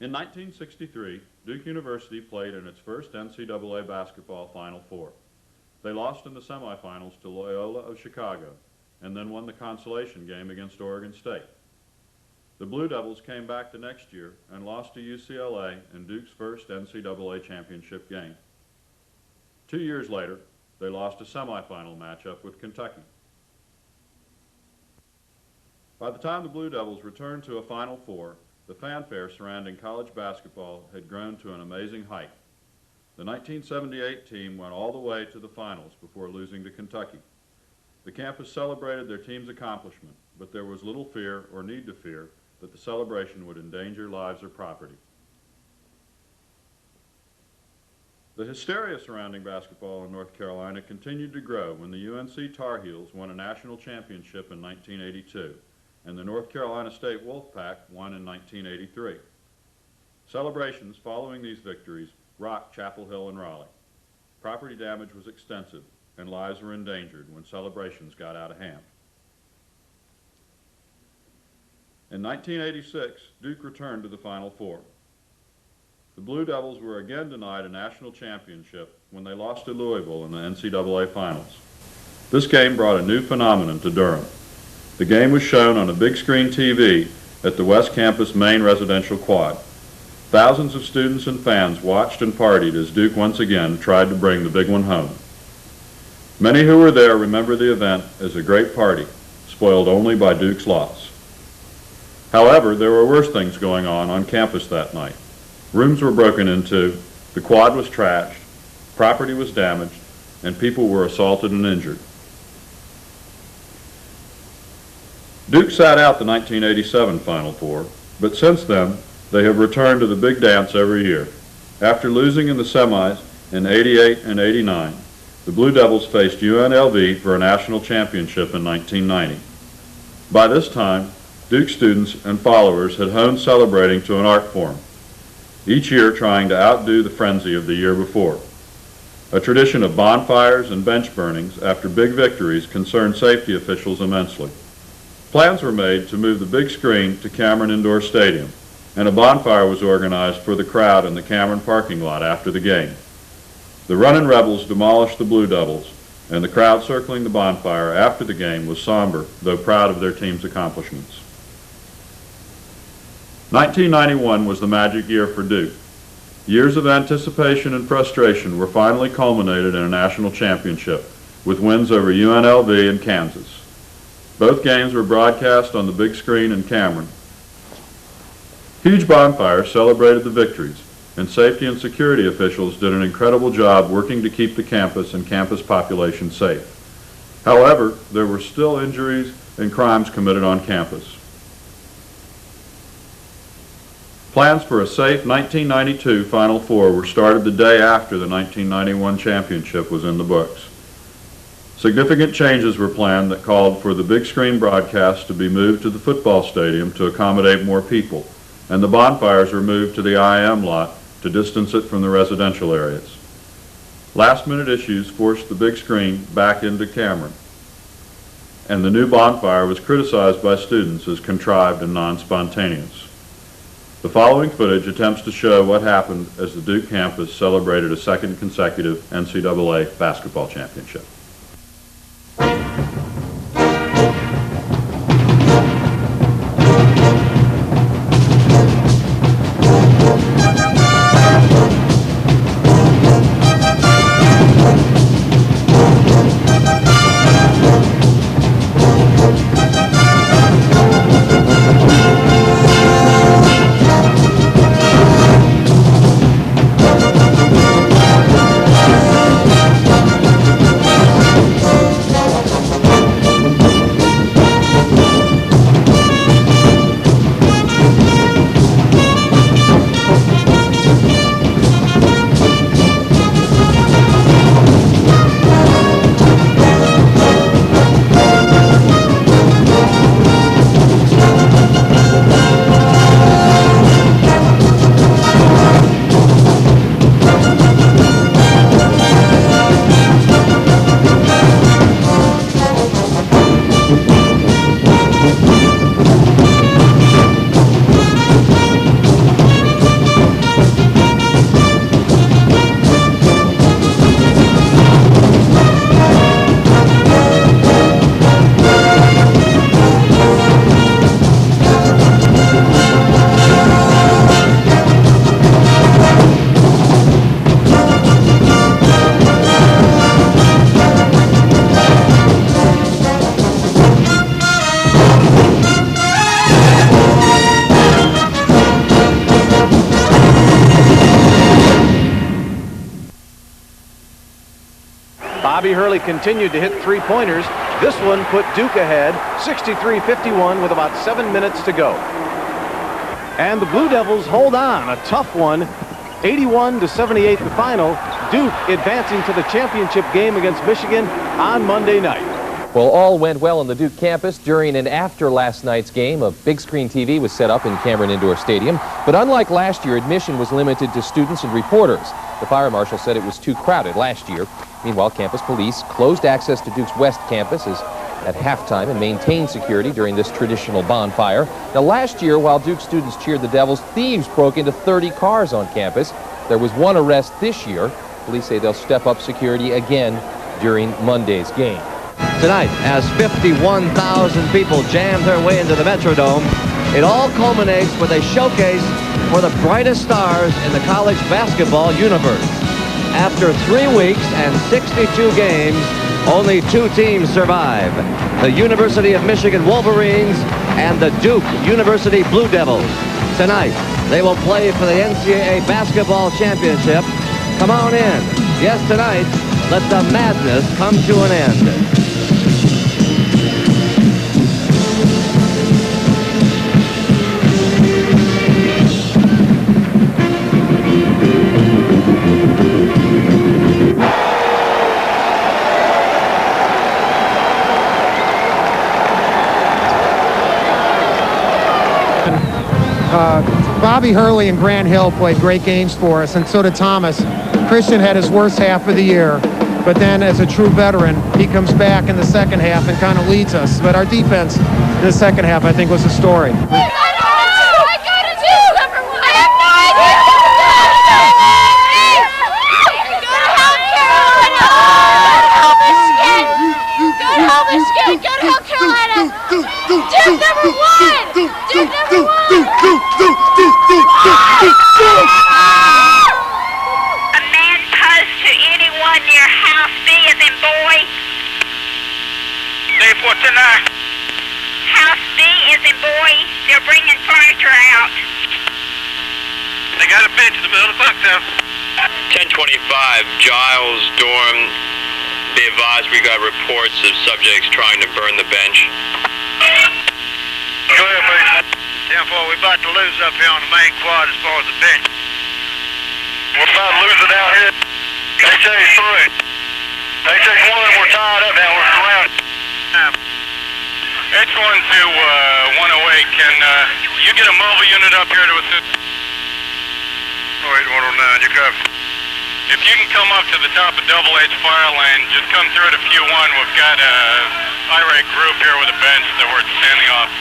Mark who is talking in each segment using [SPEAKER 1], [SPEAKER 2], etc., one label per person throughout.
[SPEAKER 1] In 1963, Duke University played in its first NCAA basketball Final Four. They lost in the semifinals to Loyola of Chicago and then won the consolation game against Oregon State. The Blue Devils came back the next year and lost to UCLA in Duke's first NCAA championship game. 2 years later, they lost a semifinal matchup with Kentucky. By the time the Blue Devils returned to a Final Four, the fanfare surrounding college basketball had grown to an amazing height. The 1978 team went all the way to the finals before losing to Kentucky. The campus celebrated their team's accomplishment, but there was little fear or need to fear that the celebration would endanger lives or property. The hysteria surrounding basketball in North Carolina continued to grow when the UNC Tar Heels won a national championship in 1982, and the North Carolina State Wolfpack won in 1983. Celebrations following these victories rocked Chapel Hill and Raleigh. Property damage was extensive, and lives were endangered when celebrations got out of hand. In 1986, Duke returned to the Final Four. The Blue Devils were again denied a national championship when they lost to Louisville in the NCAA Finals. This game brought a new phenomenon to Durham. The game was shown on a big screen TV at the West Campus main residential quad. Thousands of students and fans watched and partied as Duke once again tried to bring the big one home. Many who were there remember the event as a great party, spoiled only by Duke's loss. However, there were worse things going on campus that night. Rooms were broken into, the quad was trashed, property was damaged, and people were assaulted and injured. Duke sat out the 1987 Final Four, but since then, they have returned to the big dance every year. After losing in the semis in '88 and '89, the Blue Devils faced UNLV for a national championship in 1990. By this time, Duke students and followers had honed celebrating to an art form, each year trying to outdo the frenzy of the year before. A tradition of bonfires and bench burnings after big victories concerned safety officials immensely. Plans were made to move the big screen to Cameron Indoor Stadium, and a bonfire was organized for the crowd in the Cameron parking lot after the game. The Runnin' Rebels demolished the Blue Devils, and the crowd circling the bonfire after the game was somber, though proud of their team's accomplishments. 1991 was the magic year for Duke. Years of anticipation and frustration were finally culminated in a national championship, with wins over UNLV and Kansas. Both games were broadcast on the big screen in Cameron. Huge bonfires celebrated the victories, and safety and security officials did an incredible job working to keep the campus and campus population safe. However, there were still injuries and crimes committed on campus. Plans for a safe 1992 Final Four were started the day after the 1991 championship was in the books. Significant changes were planned that called for the big screen broadcast to be moved to the football stadium to accommodate more people, and the bonfires were moved to the IM lot to distance it from the residential areas. Last-minute issues forced the big screen back into Cameron, and the new bonfire was criticized by students as contrived and non-spontaneous. The following footage attempts to show what happened as the Duke campus celebrated a second consecutive NCAA basketball championship.
[SPEAKER 2] Hurley continued to hit three-pointers. This one put Duke ahead, 63-51 with about 7 minutes to go. And the Blue Devils hold on, a tough one, 81-78 the final. Duke advancing to the championship game against Michigan on Monday night.
[SPEAKER 3] Well, all went well on the Duke campus. During and after last night's game, a big screen TV was set up in Cameron Indoor Stadium. But unlike last year, admission was limited to students and reporters. The fire marshal said it was too crowded last year. Meanwhile, campus police closed access to Duke's West campus at halftime and maintained security during this traditional bonfire. Now, last year, while Duke students cheered the Devils, thieves broke into 30 cars on campus. There was one arrest this year. Police say they'll step up security again during Monday's game.
[SPEAKER 4] Tonight, as 51,000 people jam their way into the Metrodome, it all culminates with a showcase for the brightest stars in the college basketball universe. After 3 weeks and 62 games, only 2 teams survive: the University of Michigan Wolverines and the Duke University Blue Devils. Tonight, they will play for the NCAA Basketball Championship. Come on in. Yes, tonight, let the madness come to an end.
[SPEAKER 5] Bobby Hurley and Grant Hill played great games for us, and so did Thomas. Christian had his worst half of the year, but then as a true veteran, he comes back in the second half and kind of leads us. But our defense in the second half, I think, was the story.
[SPEAKER 6] House B is in boy. They're bringing furniture out. They got a bench in the middle of the clock now.
[SPEAKER 7] 1025, Giles dorm. Be advised, we got reports of subjects trying to burn the bench.
[SPEAKER 6] Go ahead, please. 10-4, we're about to lose up here on the main quad as far as the bench. We're about to lose it out here. They chase through it. They take one, we're tied up now, we're surrounded. H1 to 108, can you get a mobile unit up here to assist? 109, you copy. If you can come up to the top of Double H fire lane, just come through at a few one. We've got a irate group here with a bench that we're standing off.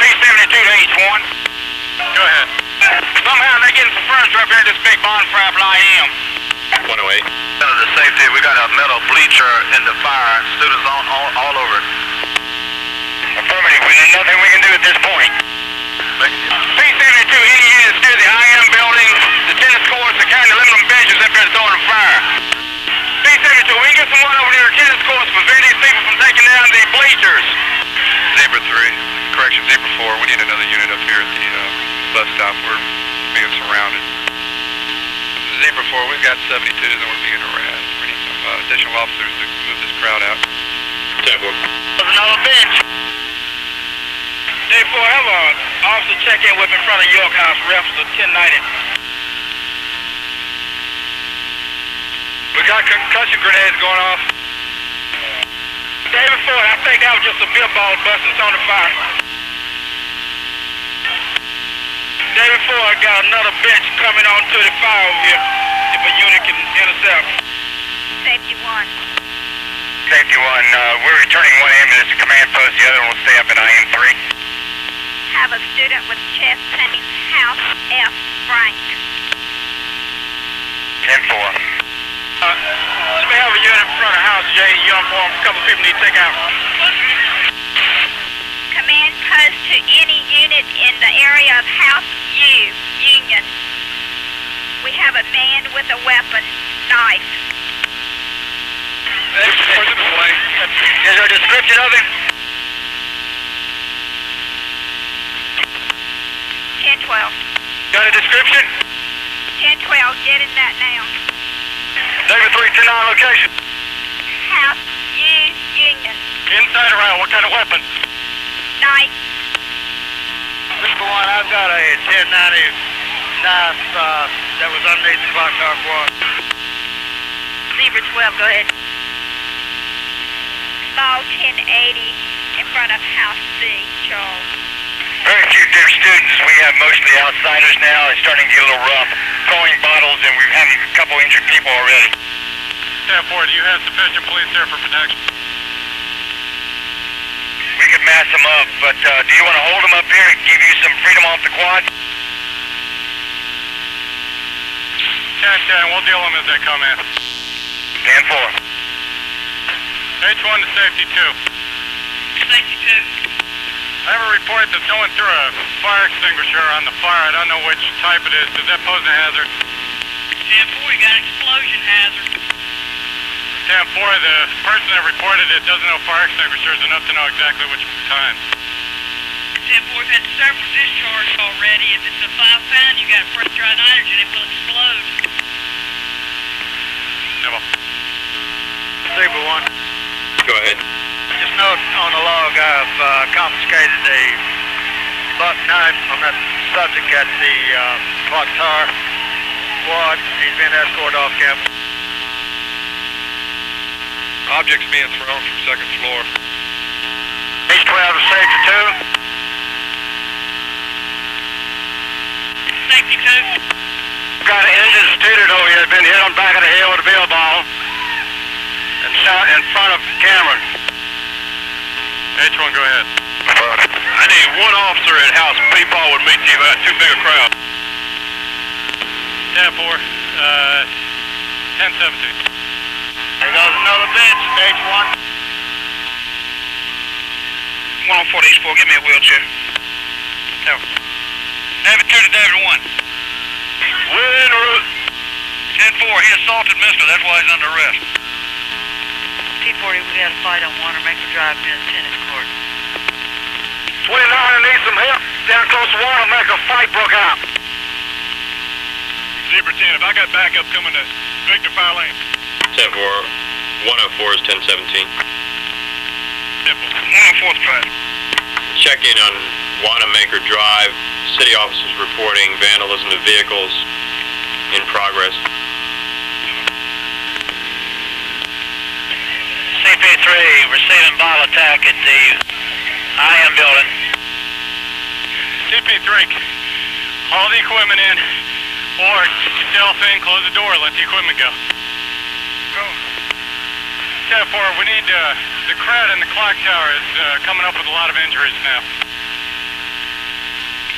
[SPEAKER 6] P72 to H1. Go ahead. Somehow they're getting some furniture up here at this big bonfire fly him.
[SPEAKER 7] 108.
[SPEAKER 6] The safety, we got a metal bleacher in the fire. Students all over it. Affirmative, there's nothing we can do at this point. P72, any units near the IM building, the tennis courts, the county aluminum benches up there throwing a fire. P72, we can get someone over near the tennis courts to prevent these people from taking down the bleachers.
[SPEAKER 8] Zebra 3, correction, Zebra 4, we need another unit up here at the bus stop. We're being surrounded. Zebra 4, we've got 72s and we're being harassed. We need some additional officers to move this crowd out.
[SPEAKER 7] 10-4.
[SPEAKER 6] There's another bench. J4, have an officer check in with in front of York House, reference to 1090. We got concussion grenades going off. David Ford, I think that was just a beer ball busting on the fire. David Ford got another bench coming onto the fire over here. If a unit can intercept.
[SPEAKER 9] Safety 1.
[SPEAKER 6] Safety 1, we're returning one ambulance to command post. The other one will stay up in IM3.
[SPEAKER 9] Have a student with chest pain, House F, Frank.
[SPEAKER 6] 10-4. Let me have a unit in front of House J, uniform. A couple people need to take out.
[SPEAKER 9] Command post to any unit in the area of House U, Union. We have a man with a weapon, knife.
[SPEAKER 6] Is there a description of him?
[SPEAKER 9] 10-12.
[SPEAKER 6] Got a description?
[SPEAKER 9] 10-12, get in that now.
[SPEAKER 6] David 329 location.
[SPEAKER 9] House U, Union.
[SPEAKER 6] Inside or out, what kind of weapon?
[SPEAKER 9] Knife.
[SPEAKER 6] Mr. 1, I've got a 1090 knife that was underneath the clock tower quad.
[SPEAKER 9] Zebra 12, go ahead. Small 1080 in front of House C, Charles.
[SPEAKER 6] Very few dear students. We have mostly outsiders now. It's starting to get a little rough. Throwing bottles, and we've had a couple injured people already.
[SPEAKER 8] Staff 4, do you have sufficient police there for protection?
[SPEAKER 6] We could mass them up, but do you want to hold them up here and give you some freedom off the quad?
[SPEAKER 8] 10-10, we'll deal them as they come in.
[SPEAKER 6] 10-4.
[SPEAKER 8] H1 to safety 2.
[SPEAKER 9] Safety 2.
[SPEAKER 8] I have a report that someone threw a fire extinguisher on the fire. I don't know which type it is. Does that pose a hazard?
[SPEAKER 9] 10-4, you got an explosion hazard.
[SPEAKER 8] 10-4, the person that reported it doesn't know fire extinguishers enough to know exactly which kind.
[SPEAKER 9] 10-4, we've had several discharges already. If it's a 5-pound, you got pressurized nitrogen, it will explode.
[SPEAKER 8] Never.
[SPEAKER 6] Zebra 1.
[SPEAKER 7] Go ahead.
[SPEAKER 6] Just note on the log, I've confiscated a buck knife on that subject at the clock tower quad. He's been escorted off campus.
[SPEAKER 8] Objects being thrown from second floor.
[SPEAKER 6] H12 to safety 2.
[SPEAKER 9] Safety 2.
[SPEAKER 6] Got an injured student over here. Been hit on the back of the head with a bill ball. And shot in front of Cameron.
[SPEAKER 8] H1, go ahead.
[SPEAKER 7] I need one officer at House B. Paul with me, Chief. I got too big a crowd.
[SPEAKER 8] 10-4, 10-17.
[SPEAKER 6] There goes another bench, H1.
[SPEAKER 7] 104 to East 4, give me a wheelchair.
[SPEAKER 6] David 2 to David 1. We're en route.
[SPEAKER 7] 10-4, he assaulted Mister, that's why he's under arrest.
[SPEAKER 9] T-40, we got a fight on Wanamaker Drive near the tennis court.
[SPEAKER 6] 29 needs some help. Down close to Wanamaker, fight broke out.
[SPEAKER 8] Zebra 10, if I got backup coming to Victor Fire Lane.
[SPEAKER 7] 10-4, 104 is 10-17.
[SPEAKER 8] 104th track.
[SPEAKER 7] Check in on Wanamaker Drive. City officers reporting vandalism of vehicles in progress.
[SPEAKER 6] CP3 receiving bottle attack at the IM building.
[SPEAKER 8] CP3, haul the equipment in, or stealth in, close the door, let the equipment go. Go. 10-4, we need, the crowd in the clock tower is coming up with a lot of injuries now.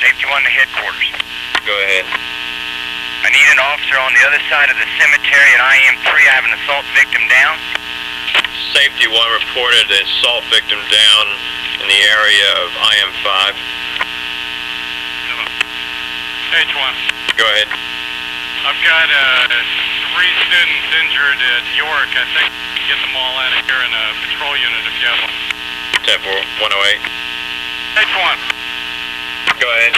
[SPEAKER 6] Safety 1 to headquarters.
[SPEAKER 7] Go ahead.
[SPEAKER 6] I need an officer on the other side of the cemetery at IM3. I have an assault victim down.
[SPEAKER 7] Safety 1 reported an assault victim down in the area of IM5.
[SPEAKER 8] H1.
[SPEAKER 7] Go ahead.
[SPEAKER 8] I've got 3 students injured at York. I think we can get them all out of here in a patrol unit if you have one.
[SPEAKER 7] 10-4, 108.
[SPEAKER 8] H1.
[SPEAKER 7] Go ahead.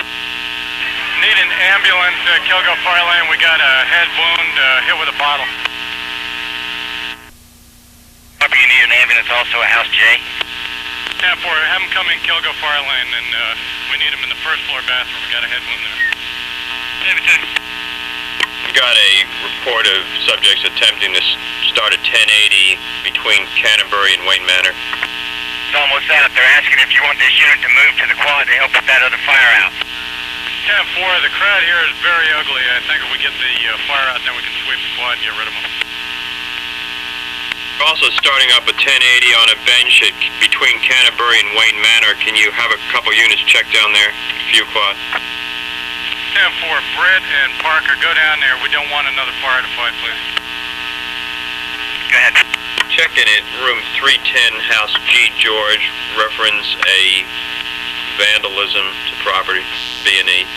[SPEAKER 8] Need an ambulance at Kilgo Fire Lane. We got a head wound hit with a bottle.
[SPEAKER 6] Copy, you need an ambulance also at House J.
[SPEAKER 8] 10-4, have them come in Kilgo Fire Lane, and we need them in the first floor bathroom. We got a head wound there.
[SPEAKER 6] David 2.
[SPEAKER 7] We got a report of subjects attempting to start a 1080 between Canterbury and Wayne Manor.
[SPEAKER 6] It's almost out. They're asking if you want this unit to move to the quad to help put that other fire out.
[SPEAKER 8] 10-4, the crowd here is very ugly. I think if we get the fire out, then we can sweep the quad and get rid of them.
[SPEAKER 7] We're also starting up a 1080 on a bench between Canterbury and Wayne Manor. Can you have a couple units check down there? A few quad.
[SPEAKER 8] 10-4, Britt and Parker, go down there. We don't want another fire to fight, please.
[SPEAKER 6] Go ahead.
[SPEAKER 7] Check in at room 310, House G. George. Reference a vandalism to property, B&E.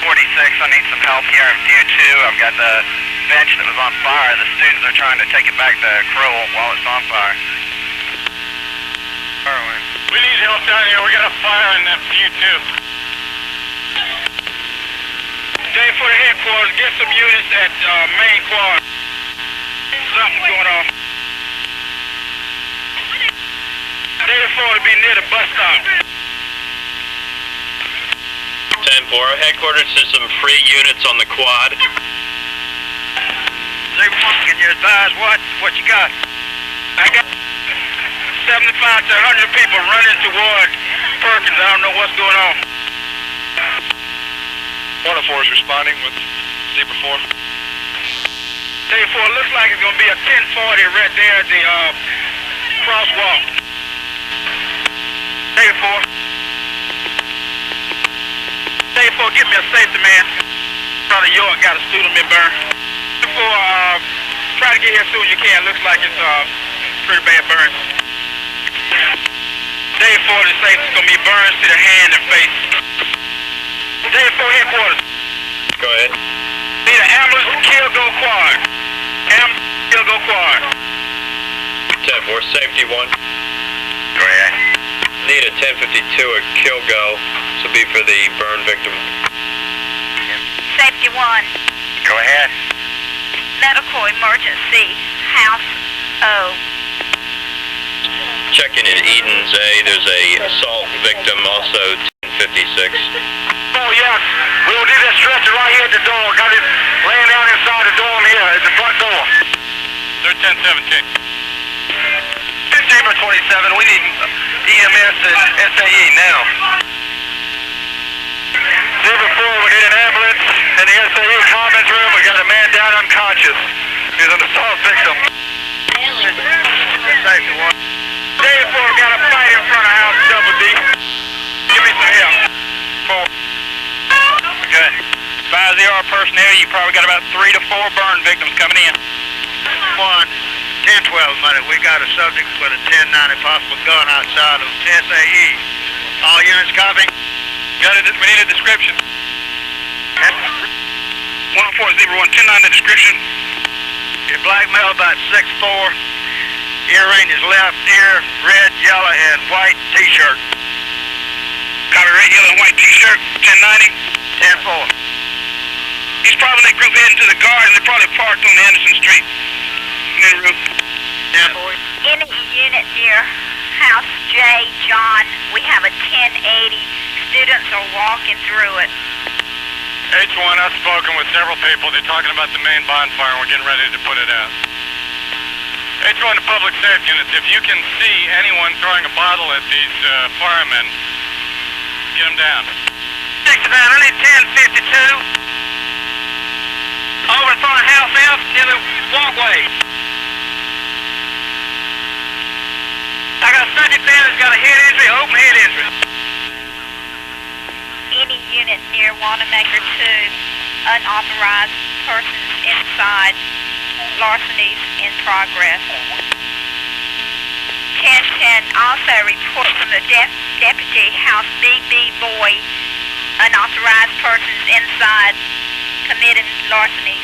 [SPEAKER 6] 46, I need some help here in View 2. I've got the bench that was on fire. The students are trying to take it back to Crowell while it's on fire.
[SPEAKER 8] We need help down here. We got a fire in that View 2.
[SPEAKER 6] Day for the headquarters, get some units at main quad. something's going on. Day 4 to be near the bus stop.
[SPEAKER 7] 10-4, headquarters to some free units on the quad.
[SPEAKER 6] Can you advise what you got? I got 75 to 100 people running toward Perkins. I don't know what's going on.
[SPEAKER 8] 104 is responding with Zebra 4.
[SPEAKER 6] Day 4, looks like it's going to be a 1040 right there at the crosswalk. Day 4. Day 4, get me a safety man. Front of York got a student been burned. Day 4, try to get here as soon as you can. Looks like it's pretty bad burns. Day 4, the safety's going to be burns to the hand and face. Day 4 headquarters.
[SPEAKER 7] Go ahead.
[SPEAKER 6] Need an ambulance, kill, go quad. Ambulance, kill, go quad.
[SPEAKER 7] 10-4, safety 1.
[SPEAKER 6] Go ahead.
[SPEAKER 7] Need a 1052 at kill go. This will be for the burn victim.
[SPEAKER 9] Safety 1.
[SPEAKER 6] Go ahead.
[SPEAKER 9] Medical emergency, House O.
[SPEAKER 7] Checking in Eden's A. There's a assault victim, also 1056.
[SPEAKER 6] Oh, yes. We'll do that stretcher right here at the door. Got it laying down inside the dorm here at the front door.
[SPEAKER 8] They're 1017.
[SPEAKER 6] Zebra 27, we need EMS and SAE now. Zebra 4, we need an ambulance in the SAE commons room. We got a man down unconscious. He's an assault victim. Safety 1. Day 4, we got a fight in front of House Double D. Give me some help. 4. Good. 5-0 personnel, you probably got about 3 to 4 burn victims coming in. 1012 minute, we got a subject with a 1090 possible gun outside of SAE. All units copy?
[SPEAKER 8] We need a description.
[SPEAKER 6] 104 Zebra 1, 1090 description. Your black male about 6'4". Earring is left ear, red, yellow, and white t-shirt. Copy, red, yellow, and white t-shirt, 1090. 10-4. He's probably in that group heading to the garden. They're probably parked on the Anderson Street. Near the roof. 10-4.
[SPEAKER 9] Any unit near House J, John, we have a 1080. Students are walking through it.
[SPEAKER 8] H1, I've spoken with several people. They're talking about the main bonfire, and we're getting ready to put it out. H1 to public safety units, if you can see anyone throwing a bottle at these firemen, get them down.
[SPEAKER 6] 69, I need 1052. Over in front of House F, near the walkway. I got a subject there that's got a head injury, open head injury.
[SPEAKER 9] Any unit near Wanamaker 2, unauthorized persons inside, larcenies in progress. 1010, also report from the deputy, House BB Boy, unauthorized persons inside, committing larcenies.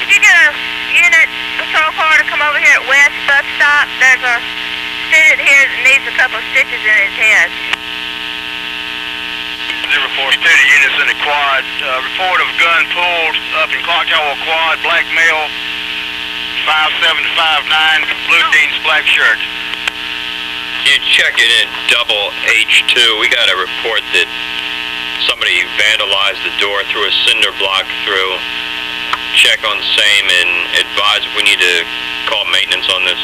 [SPEAKER 10] If you get a unit patrol car to come over here at West Bus Stop, there's a student here that needs a couple of stitches in his head.
[SPEAKER 6] 042 units in the quad. Report of gun pulled up in Clock Tower Quad, black male, 5'7" to 5'9", blue jeans, black shirt.
[SPEAKER 7] You check it in double H2. We got a report that somebody vandalized the door, threw a cinder block through. Check on same and advise if we need to call maintenance on this.